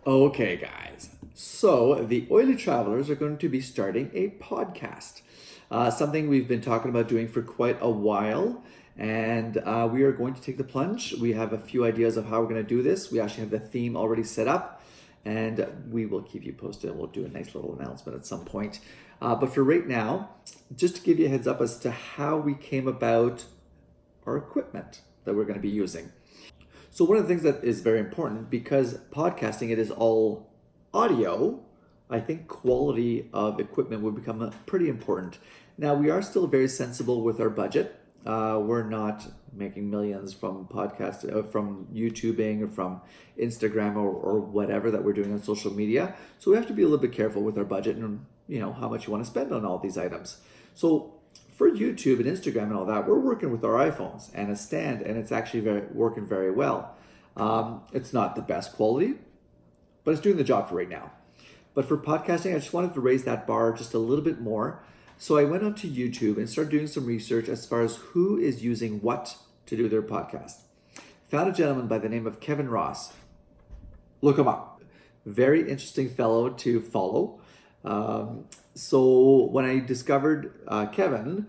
Okay, guys. So the Oily Travelers are going to be starting a podcast, something we've been talking about doing for quite a while. And we are going to take the plunge. We have a few ideas of how we're going to do this. We actually have the theme already set up, and we will keep you posted. We'll do a nice little announcement at some point. But for right now, just to give you a heads up as to how we came about our equipment that we're going to be using. So one of the things that is very important, because podcasting, it is all audio, I think quality of equipment will become pretty important. Now, we are still very sensible with our budget. We're not making millions from from YouTubing or from Instagram or whatever that we're doing on social media. So we have to be a little bit careful with our budget and how much you want to spend on all these items. So for YouTube and Instagram and all that, we're working with our iPhones and a stand, and it's actually working very well. It's not the best quality, but it's doing the job for right now. But for podcasting, I just wanted to raise that bar just a little bit more. So I went onto YouTube and started doing some research as far as who is using what to do their podcast. Found a gentleman by the name of Kevin Ross. Look him up. Very interesting fellow to follow. So when I discovered Kevin,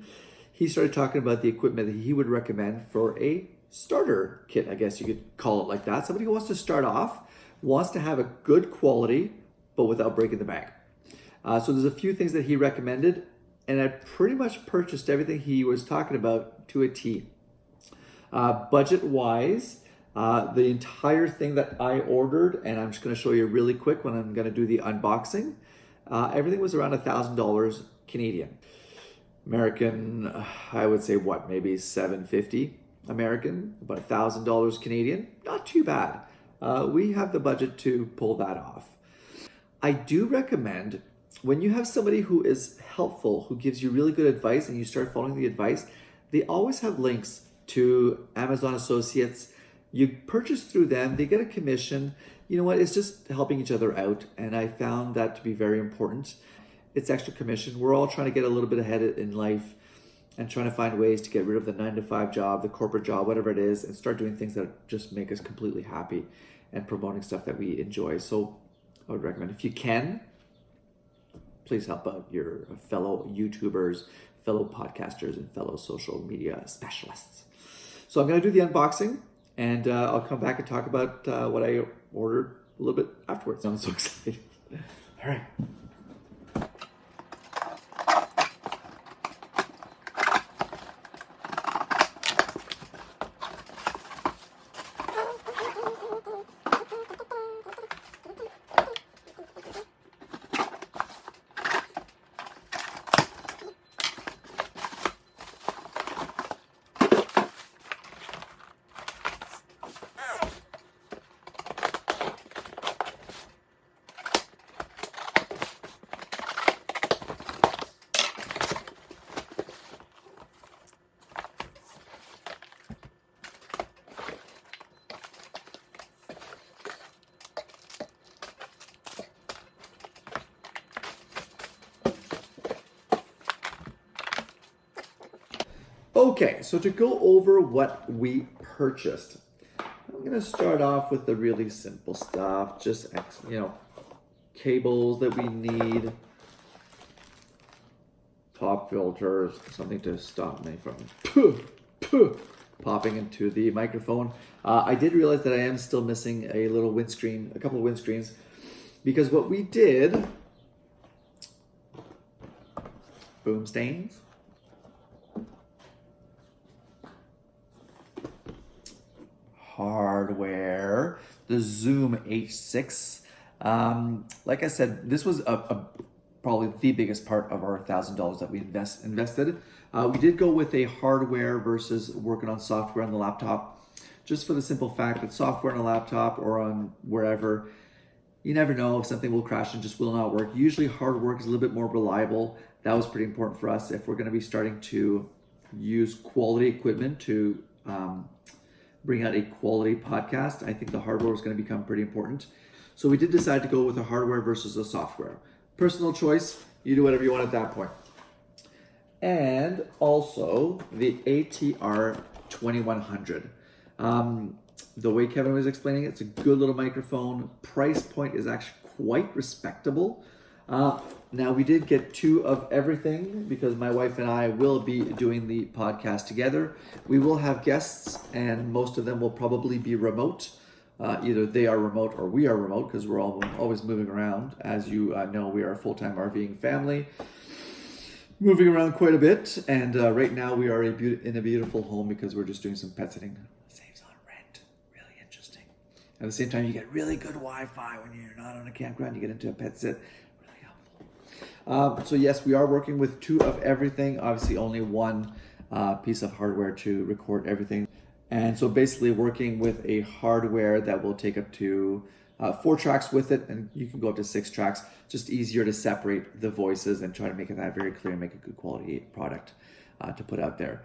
he started talking about the equipment that he would recommend for a starter kit, I guess you could call it like that. Somebody who wants to start off, wants to have a good quality, but without breaking the bank. So there's a few things that he recommended, and I pretty much purchased everything he was talking about to a T. Budget-wise, the entire thing that I ordered, and I'm just going to show you really quick when I'm going to do the unboxing, everything was around $1,000 Canadian. American, I would say maybe $750 American, about $1,000 Canadian. Not too bad. We have the budget to pull that off. I do recommend when you have somebody who is helpful, who gives you really good advice, and you start following the advice, they always have links to Amazon Associates. You purchase through them, they get a commission. You know what? It's just helping each other out, and I found that to be very important. It's extra commission. We're all trying to get a little bit ahead in life and trying to find ways to get rid of the 9-to-5 job, the corporate job, whatever it is, and start doing things that just make us completely happy and promoting stuff that we enjoy. So I would recommend, if you can, please help out your fellow YouTubers, fellow podcasters, and fellow social media specialists. So I'm going to do the unboxing, and I'll come back and talk about what I ordered a little bit afterwards. I'm so excited. All right. Okay, so to go over what we purchased, I'm going to start off with the really simple stuff, just, cables that we need, pop filters, something to stop me from popping into the microphone. I did realize that I am still missing a little windscreen, a couple of windscreens, because what we did, boom stains, hardware, the Zoom H6. Like I said, this was probably the biggest part of our $1,000 that we invested. We did go with a hardware versus working on software on the laptop, just for the simple fact that software on a laptop or on wherever, you never know if something will crash and just will not work. Usually hard work is a little bit more reliable. That was pretty important for us if we're going to be starting to use quality equipment to bring out a quality podcast. I think the hardware is going to become pretty important. So we did decide to go with the hardware versus the software. Personal choice, you do whatever you want at that point. And also the ATR 2100. The way Kevin was explaining it, it's a good little microphone. Price point is actually quite respectable. Now, we did get 2 of everything because my wife and I will be doing the podcast together. We will have guests, and most of them will probably be remote. Either they are remote or we are remote because we're all always moving around. As you know, we are a full-time RVing family, moving around quite a bit. And right now we are in a beautiful home because we're just doing some pet sitting. Saves on rent. Really interesting. At the same time, you get really good Wi-Fi when you're not on a campground. You get into a pet sit. Really helpful. So yes, we are working with 2 of everything. Obviously, only 1 piece of hardware to record everything. And so basically working with a hardware that will take up to 4 tracks with it, and you can go up to 6 tracks. Just easier to separate the voices and try to make it that very clear and make a good quality product to put out there.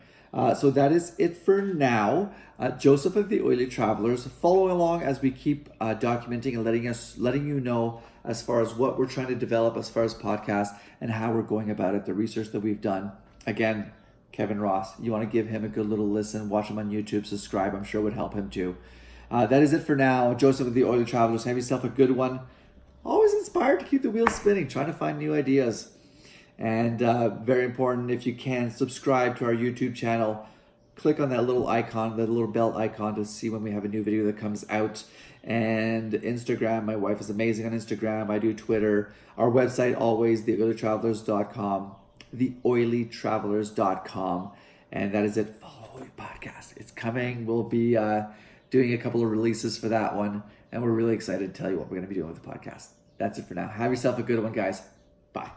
So that is it for now. Joseph of the Oily Travelers, follow along as we keep documenting and letting you know as far as what we're trying to develop as far as podcasts and how we're going about it, the research that we've done. Again, Kevin Ross, you want to give him a good little listen, watch him on YouTube, subscribe, I'm sure would help him too. That is it for now. Joseph of the Oily Travelers, have yourself a good one. Always inspired to keep the wheels spinning, trying to find new ideas. And very important, if you can, subscribe to our YouTube channel. Click on that little icon, that little bell icon to see when we have a new video that comes out. And Instagram, my wife is amazing on Instagram. I do Twitter. Our website, always, theoilytravelers.com. theoilytravelers.com, and that is it. Follow the podcast. It's coming. We'll be doing a couple of releases for that one, and we're really excited to tell you what we're going to be doing with the podcast. That's it for now. Have yourself a good one, guys. Bye.